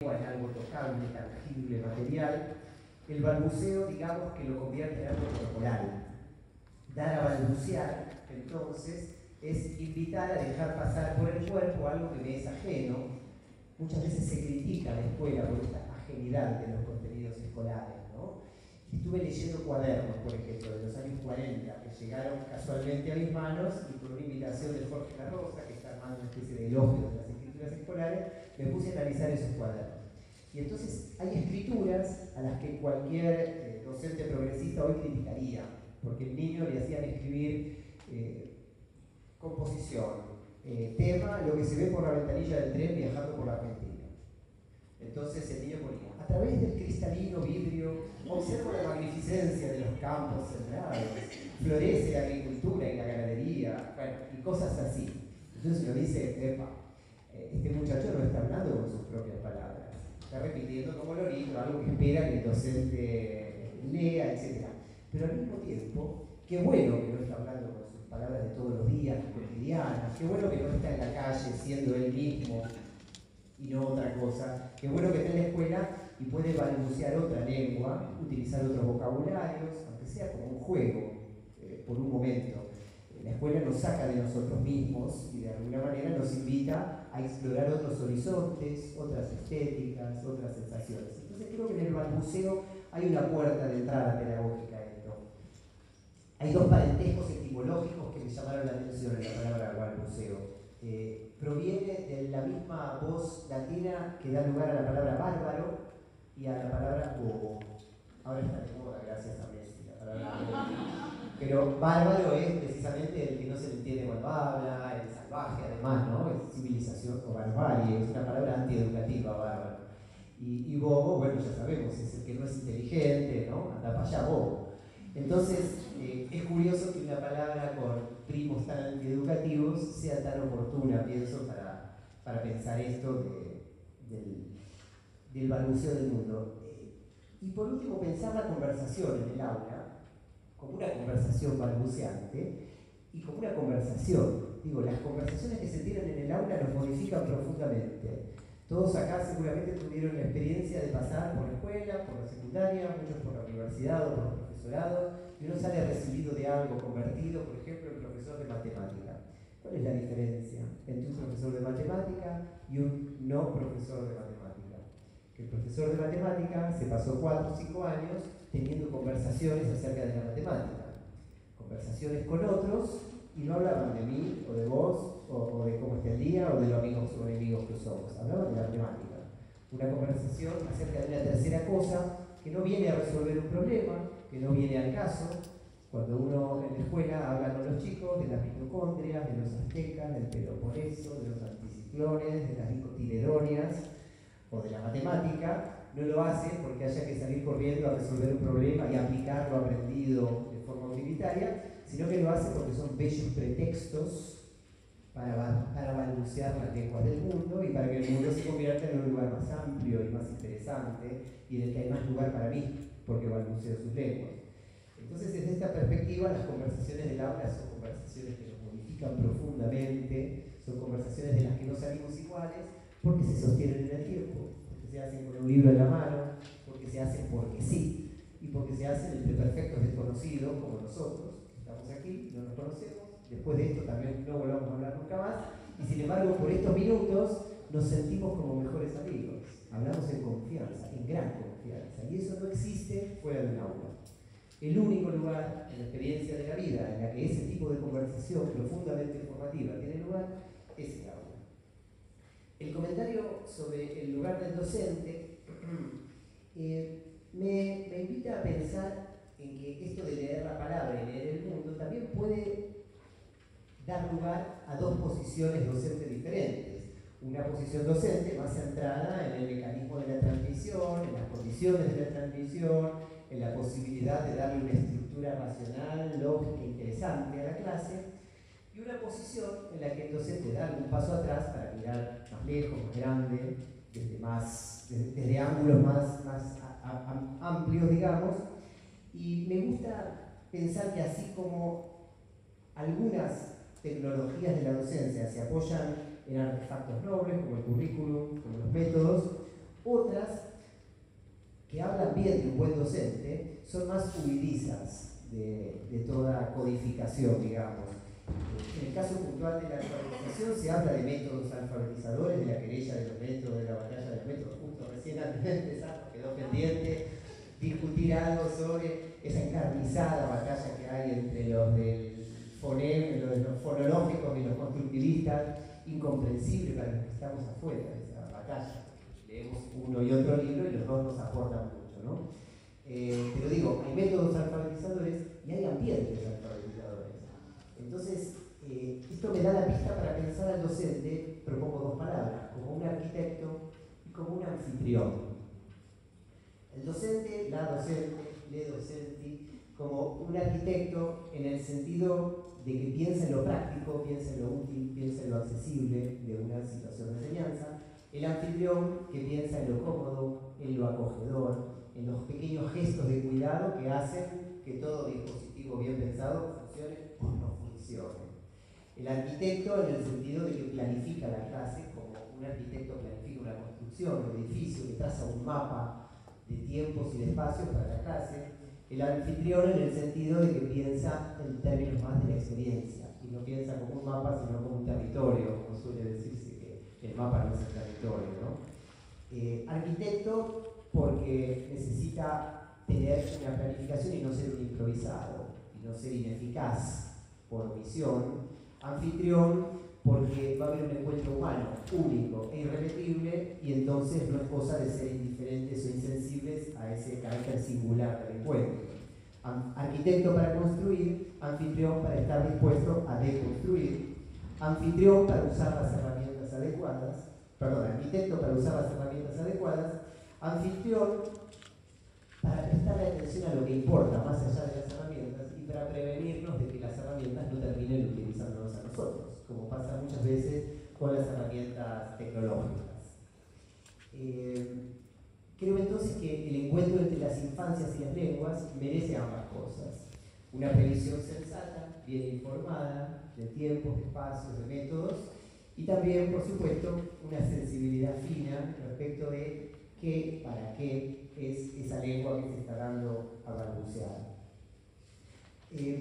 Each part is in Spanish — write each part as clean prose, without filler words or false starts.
en algo tocable, tangible, material, el balbuceo, digamos, que lo convierte en algo corporal. Dar a balbucear, entonces, es invitar a dejar pasar por el cuerpo algo que me es ajeno. Muchas veces se critica a la escuela por esta ajenidad de los contenidos escolares, ¿no? Estuve leyendo cuadernos, por ejemplo, de los años 40, que llegaron casualmente a mis manos y por una invitación de Jorge La Rosa, que está armando una especie de elogio de las escrituras escolares, me puse a analizar esos cuadernos. Y entonces hay escrituras a las que cualquier docente progresista hoy criticaría, porque el niño le hacían escribir composición, tema, lo que se ve por la ventanilla del tren viajando por la Argentina. Entonces el niño ponía, a través del cristalino vidrio, observo la magnificencia de los campos centrales, florece la agricultura y la ganadería, bueno, y cosas así. Entonces uno dice, epa, este muchacho no está hablando con sus propias palabras, está repitiendo como lorito algo que espera que el docente lea, etc. Pero al mismo tiempo, qué bueno que no está hablando con sus palabras de todos los días, cotidianas, qué bueno que no está en la calle siendo él mismo y no otra cosa, qué bueno que está en la escuela y puede balbucear otra lengua, utilizar otros vocabularios, aunque sea como un juego, por un momento. La escuela nos saca de nosotros mismos y de alguna manera nos invita a explorar otros horizontes, otras estéticas, otras sensaciones. Entonces creo que en el balbuceo hay una puerta de entrada pedagógica a esto. Hay dos parentescos etimológicos que me llamaron la atención en la palabra balbuceo. Proviene de la misma voz latina que da lugar a la palabra bárbaro y a la palabra bobo. Ahora está de moda, gracias a Messi, la palabra bobo. Pero bárbaro es precisamente el que no se le entiende cuando habla, el salvaje además, ¿no? Es civilización o barbarie, es una palabra antieducativa, bárbaro. Y bobo, bueno, ya sabemos, es el que no es inteligente, ¿no? Anda para allá, bobo. Entonces, es curioso que una palabra con primos tan antieducativos sea tan oportuna, pienso, para pensar esto del balbuceo del mundo. Y por último, pensar la conversación en el aula como una conversación balbuceante y como una conversación. Digo, las conversaciones que se tienen en el aula nos modifican profundamente. Todos acá seguramente tuvieron la experiencia de pasar por la escuela, por la secundaria, muchos por la universidad o por el profesorado, y uno sale recibido de algo, convertido, por ejemplo, en profesor de matemática. ¿Cuál es la diferencia entre un profesor de matemática y un no profesor de matemática? Que el profesor de matemática se pasó 4 o 5 años teniendo conversaciones acerca de la matemática, conversaciones con otros, y no hablaban de mí, o de vos, o de cómo está el día, o de los amigos o enemigos que somos, hablaban de la matemática. Una conversación acerca de una tercera cosa que no viene a resolver un problema, que no viene al caso. Cuando uno en la escuela habla con los chicos de las mitocondrias, de los aztecas, del Peloponeso, de los anticiclones, de las dicotiledonias, o de la matemática, no lo hace porque haya que salir corriendo a resolver un problema y aplicar lo aprendido de forma utilitaria, sino que lo hace porque son bellos pretextos para balbucear las lenguas del mundo y para que el mundo se convierta en un lugar más amplio y más interesante y en el que hay más lugar para mí, porque balbuceo sus lenguas. Entonces, desde esta perspectiva, las conversaciones del aula son conversaciones que nos modifican profundamente, son conversaciones de las que no salimos iguales, porque se sostienen en el tiempo, porque se hacen con un libro en la mano, porque se hacen porque sí, y porque se hacen entre perfectos desconocidos como nosotros, que estamos aquí, no nos conocemos, después de esto también no volvamos a hablar nunca más, y sin embargo por estos minutos nos sentimos como mejores amigos, hablamos en confianza, en gran confianza, y eso no existe fuera de un aula. El único lugar en la experiencia de la vida en la que ese tipo de conversación profundamente formativa tiene lugar es el aula. El comentario sobre el lugar del docente me invita a pensar en que esto de leer la palabra y leer el mundo también puede dar lugar a dos posiciones docentes diferentes. Una posición docente más centrada en el mecanismo de la transmisión, en las condiciones de la transmisión, en la posibilidad de darle una estructura racional, lógica e interesante a la clase, y una posición en la que el docente da un paso atrás para mirar más lejos, más grande, desde ángulos más amplios, digamos, y me gusta pensar que así como algunas tecnologías de la docencia se apoyan en artefactos nobles, como el currículum, como los métodos, Otras, que hablan bien de un buen docente, son más huidizas de toda codificación, digamos. En el caso puntual de la alfabetización se habla de métodos alfabetizadores, de la querella de los métodos, de la batalla de los métodos. Justo recién antes de empezar nos quedó pendiente discutir algo sobre esa encarnizada batalla que hay entre los del fonema, los fonológicos y los constructivistas, incomprensible para los que estamos afuera de esa batalla. Leemos uno y otro libro y los dos nos aportan mucho, ¿no? Pero digo, hay métodos alfabetizadores y hay ambientes alfabetizadores. Entonces, esto me da la pista para pensar al docente, propongo dos palabras, como un arquitecto y como un anfitrión. El docente, la docente, le docenti, como un arquitecto en el sentido de que piensa en lo práctico, piensa en lo útil, piensa en lo accesible de una situación de enseñanza. El anfitrión que piensa en lo cómodo, en lo acogedor, en los pequeños gestos de cuidado que hacen que todo dispositivo bien pensado funcione o no funcione. El arquitecto en el sentido de que planifica la clase, como un arquitecto planifica una construcción, un edificio, que traza un mapa de tiempos y de espacios para la clase. El anfitrión en el sentido de que piensa en términos más de la experiencia y no piensa como un mapa sino como un territorio, como suele decirse que el mapa no es el territorio, ¿no? Arquitecto porque necesita tener una planificación y no ser un improvisado y no ser ineficaz por omisión. Anfitrión porque va a haber un encuentro humano, único e irrepetible, y entonces no es cosa de ser indiferentes o insensibles a ese carácter singular del encuentro. Arquitecto para construir, anfitrión para estar dispuesto a deconstruir, anfitrión para usar las herramientas adecuadas, arquitecto para usar las herramientas adecuadas, anfitrión para prestarle atención a lo que importa más allá de las herramientas y para prevenirnos de que las herramientas no terminen utilizándonos a nosotros, como pasa muchas veces con las herramientas tecnológicas. Creo entonces que el encuentro entre las infancias y las lenguas merece ambas cosas. Una previsión sensata, bien informada, de tiempos, de espacios, de métodos, y también, por supuesto, una sensibilidad fina respecto de qué, para qué es esa lengua que se está dando a balbucear.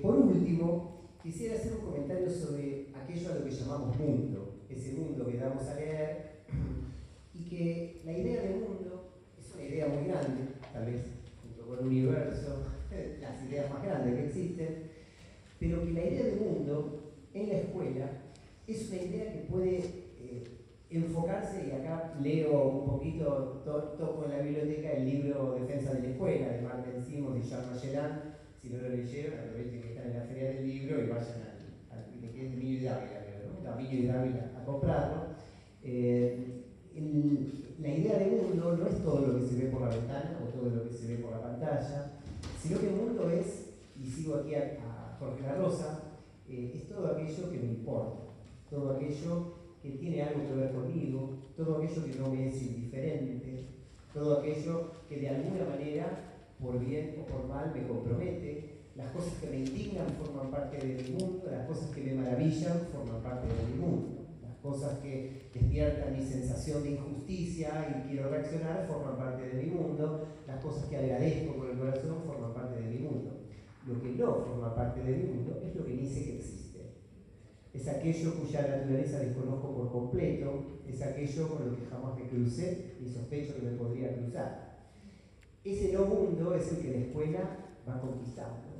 Por último, quisiera hacer un comentario sobre aquello a lo que llamamos mundo, ese mundo que damos a leer, y que la idea de mundo es una idea muy grande, tal vez junto con el universo, las ideas más grandes que existen, pero que la idea de mundo en la escuela es una idea que puede enfocarse, y acá leo un poquito, toco en la biblioteca el libro Defensa de la Escuela de Martin Simons y Jean Magellan. Si no lo leyeron, aprovechen que están en la feria del libro y vayan al que es Miño y Dávila, ¿no? A Miño y Dávila a comprarlo. La idea de mundo no es todo lo que se ve por la ventana o todo lo que se ve por la pantalla, sino que el mundo es, y sigo aquí a Jorge La Rosa, es todo aquello que me importa, todo aquello que tiene algo que ver conmigo, todo aquello que no me es indiferente, todo aquello que de alguna manera, por bien o por mal, me compromete. Las cosas que me indignan forman parte de mi mundo, las cosas que me maravillan forman parte de mi mundo, las cosas que despiertan mi sensación de injusticia y quiero reaccionar forman parte de mi mundo, las cosas que agradezco con el corazón forman parte de mi mundo. Lo que no forma parte de mi mundo es lo que ni sé que existe. Es aquello cuya naturaleza desconozco por completo, es aquello con lo que jamás me crucé y sospecho que me podría cruzar. Ese no mundo es el que la escuela va conquistando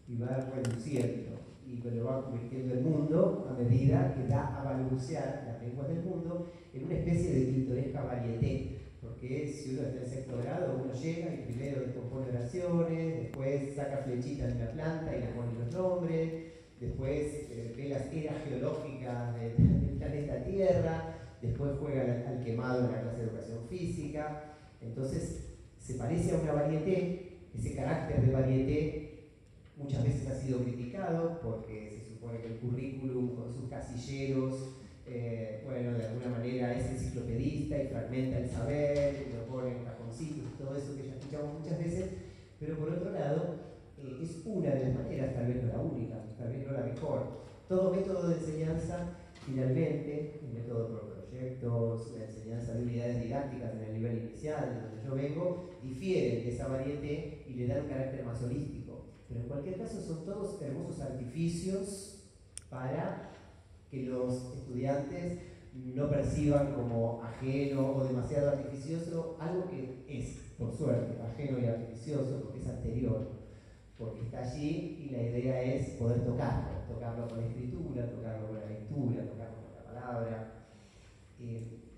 y va reduciendo y lo va convirtiendo el mundo a medida que da a balbucear las lenguas del mundo en una especie de pintoresca varieté, porque si uno está en sexto grado, uno llega y primero descompone oraciones, después saca flechitas de la planta y le pone los nombres, después ve las eras geológicas del planeta Tierra, después juega al quemado en la clase de educación física. Entonces se parece a una varieté. Ese carácter de varieté muchas veces ha sido criticado porque se supone que el currículum con sus casilleros, de alguna manera es enciclopedista y fragmenta el saber, y lo pone en cajoncitos y todo eso que ya escuchamos muchas veces, pero por otro lado es una de las maneras, tal vez no la única, tal vez no la mejor. Todo método de enseñanza, finalmente, el método por proyecto, proyectos de enseñanza de unidades didácticas en el nivel inicial, de donde yo vengo, difieren de esa varieté y le dan un carácter más holístico. Pero en cualquier caso son todos hermosos artificios para que los estudiantes no perciban como ajeno o demasiado artificioso algo que es, por suerte, ajeno y artificioso porque es anterior, porque está allí y la idea es poder tocarlo con la escritura, tocarlo con la lectura, tocarlo con la palabra.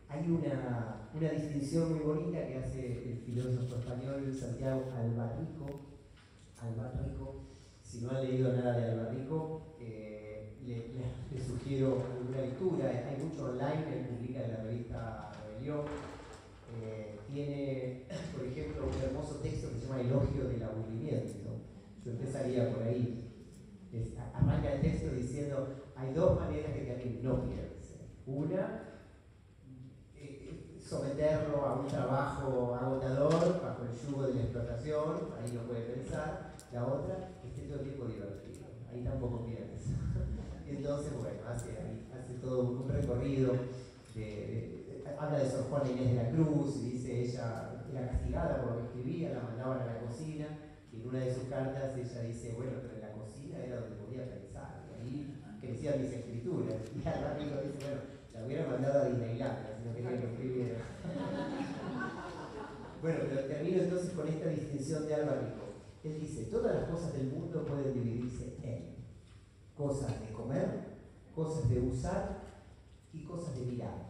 Hay una distinción muy bonita que hace el filósofo español Santiago Albarrico. Si no han leído nada de Albarrico, les sugiero alguna lectura. Hay mucho online, él publica en la revista Rebelión. Tiene, por ejemplo, un hermoso texto que se llama Elogio del Aburrimiento. Yo empezaría por ahí. Arranca el texto diciendo: hay dos maneras de que alguien no piense. Una, someterlo a un trabajo agotador bajo el yugo de la explotación, ahí no puede pensar. La otra, que esté todo el tiempo divertido, ahí tampoco piensa. Entonces, bueno, hace todo un recorrido, habla de Sor Juana Inés de la Cruz, y dice ella era castigada por lo que escribía, la mandaban a la cocina, y en una de sus cartas ella dice, bueno, pero en la cocina era donde podía pensar, y ahí crecían mis escrituras. Y Albarrico dice, bueno, la hubiera mandado a Disneylandia, si no quería que escribiera. Bueno, pero termino entonces con esta distinción de Albarrico. Él dice, todas las cosas del mundo pueden dividirse en cosas de comer, cosas de usar y cosas de mirar.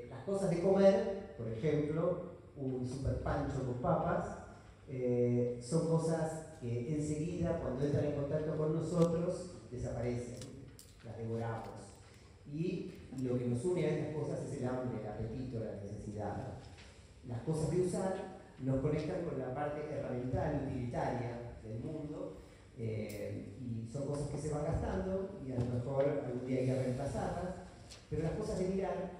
Las cosas de comer, por ejemplo, un super pancho con papas, son cosas que enseguida, cuando entran en contacto con nosotros, desaparecen, las devoramos. Y lo que nos une a estas cosas es el hambre, el apetito, la necesidad. Las cosas de usar nos conectan con la parte herramental, utilitaria del mundo, y son cosas que se van gastando y a lo mejor algún día hay que reemplazarlas, pero las cosas de mirar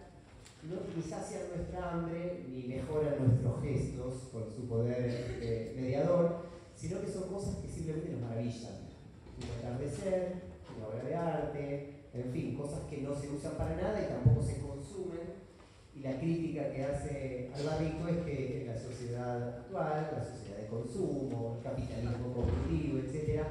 no ni sacian nuestra hambre ni mejoran nuestros gestos con su poder mediador, sino que son cosas que simplemente nos maravillan. Un atardecer, una obra de arte, en fin, cosas que no se usan para nada y tampoco se consumen. Y la crítica que hace Albarrico es que en la sociedad actual, la sociedad de consumo, el capitalismo competitivo, etc.,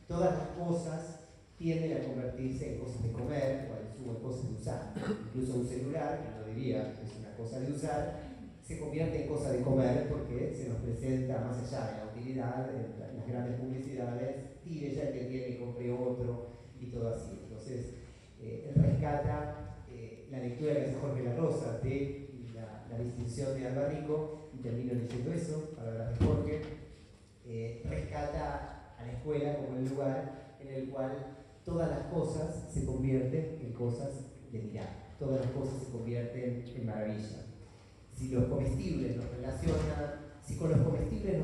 todas las cosas tienden a convertirse en cosas de comer o en suma cosas de usar. Incluso un celular, que no diría que es una cosa de usar, se convierte en cosa de comer porque se nos presenta más allá de la utilidad, en las grandes publicidades, tire ya el que tiene y compre otro y todo así. Entonces, él rescata la lectura que hace Jorge La Rosa de la distinción de Albarrico, y termino leyendo eso, palabras de Jorge, rescata a la escuela como el lugar en el cual todas las cosas se convierten en cosas de mirar, todas las cosas se convierten en maravilla. Si con los comestibles nos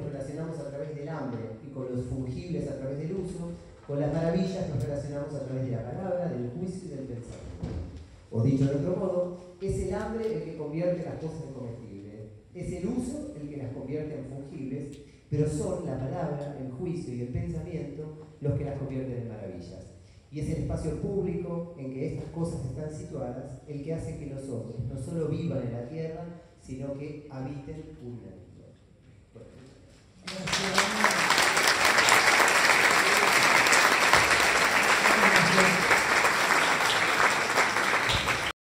relacionamos a través del hambre y con los fungibles a través del uso, con las maravillas nos relacionamos a través de la palabra, del juicio y del pensamiento. O dicho de otro modo, es el hambre el que convierte las cosas en comestibles, es el uso el que las convierte en fungibles, pero son la palabra, el juicio y el pensamiento los que las convierten en maravillas. Y es el espacio público en que estas cosas están situadas el que hace que los hombres no solo vivan en la tierra, sino que habiten una vida. Gracias.